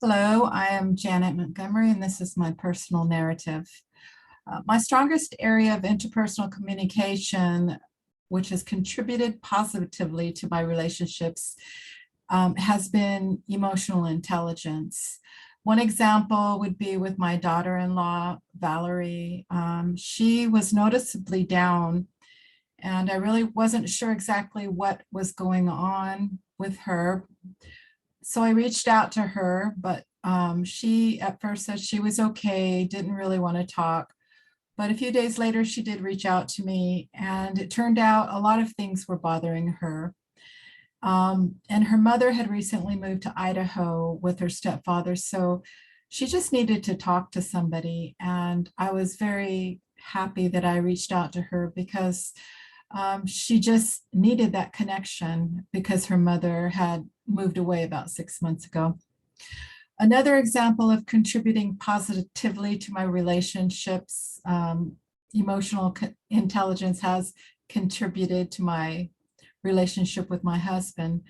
Hello, I am Janet Montgomery, and this is my personal narrative. My strongest area of interpersonal communication, which has contributed positively to my relationships, has been emotional intelligence. One example would be with my daughter-in-law, Valerie. She was noticeably down, and I really wasn't sure exactly what was going on with her. So I reached out to her, but she at first said she was okay, didn't really want to talk. But a few days later, she did reach out to me, and it turned out a lot of things were bothering her. And her mother had recently moved to Idaho with her stepfather, so she just needed to talk to somebody. And I was very happy that I reached out to her because she just needed that connection because her mother had moved away about 6 months ago. Another example of contributing positively to my relationships, emotional intelligence has contributed to my relationship with my husband.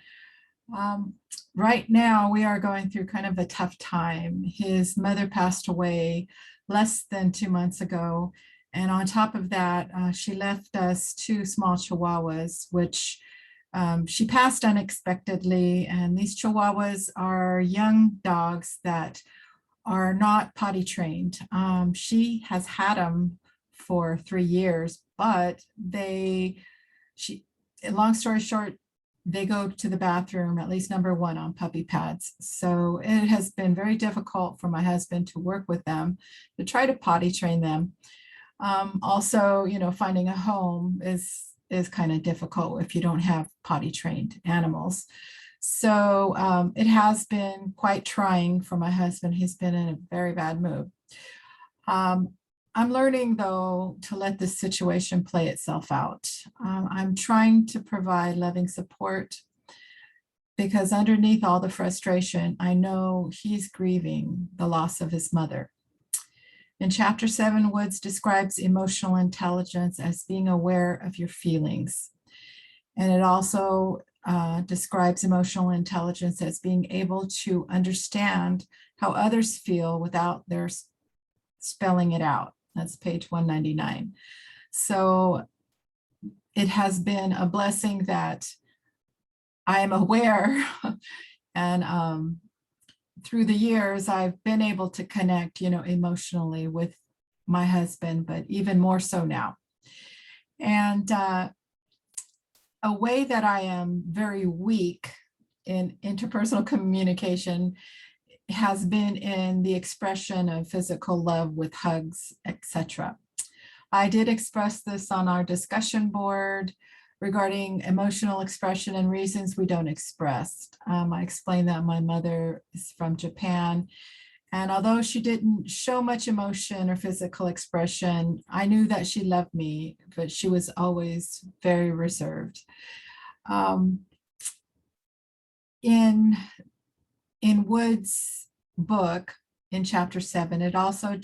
Right now, we are going through kind of a tough time. His mother passed away less than 2 months ago. And on top of that, she left us two small chihuahuas, which she passed unexpectedly. And these chihuahuas are young dogs that are not potty trained. She has had them for 3 years, but long story short, they go to the bathroom, at least number one, on puppy pads. So it has been very difficult for my husband to work with them, to try to potty train them. Also, finding a home is kind of difficult if you don't have potty trained animals. So it has been quite trying for my husband. He's been in a very bad mood. I'm learning, though, to let this situation play itself out. I'm trying to provide loving support because underneath all the frustration, I know he's grieving the loss of his mother. In Chapter 7, Woods describes emotional intelligence as being aware of your feelings. And it also describes emotional intelligence as being able to understand how others feel without their spelling it out. That's page 199. So it has been a blessing that I am aware and through the years, I've been able to connect, emotionally with my husband, but even more so now. And a way that I am very weak in interpersonal communication has been in the expression of physical love with hugs, etc. I did express this on our discussion board regarding emotional expression and reasons we don't express. I explained that my mother is from Japan, and although she didn't show much emotion or physical expression, I knew that she loved me, but she was always very reserved. In Wood's book, in Chapter 7, it also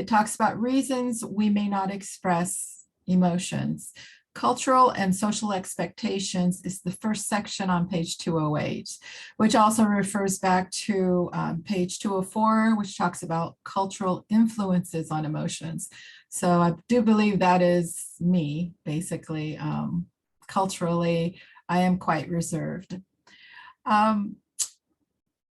talks about reasons we may not express emotions. Cultural and social expectations is the first section on page 208, which also refers back to page 204, which talks about cultural influences on emotions. So I do believe that is me, basically. Culturally, I am quite reserved. I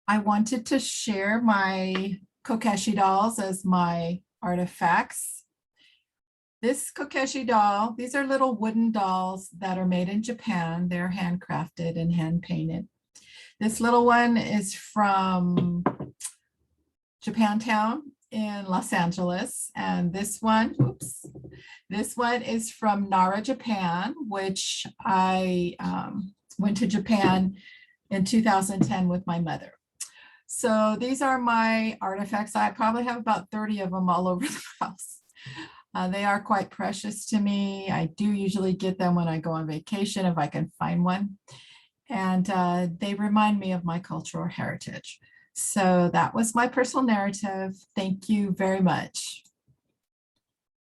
wanted to share my Kokeshi dolls as my artifacts. This Kokeshi doll, these are little wooden dolls that are made in Japan. They're handcrafted and hand painted. This little one is from Japantown in Los Angeles. And this one is from Nara, Japan, which I went to Japan in 2010 with my mother. So these are my artifacts. I probably have about 30 of them all over the house. They are quite precious to me. I do usually get them when I go on vacation if I can find one. And they remind me of my cultural heritage. So that was my personal narrative. Thank you very much.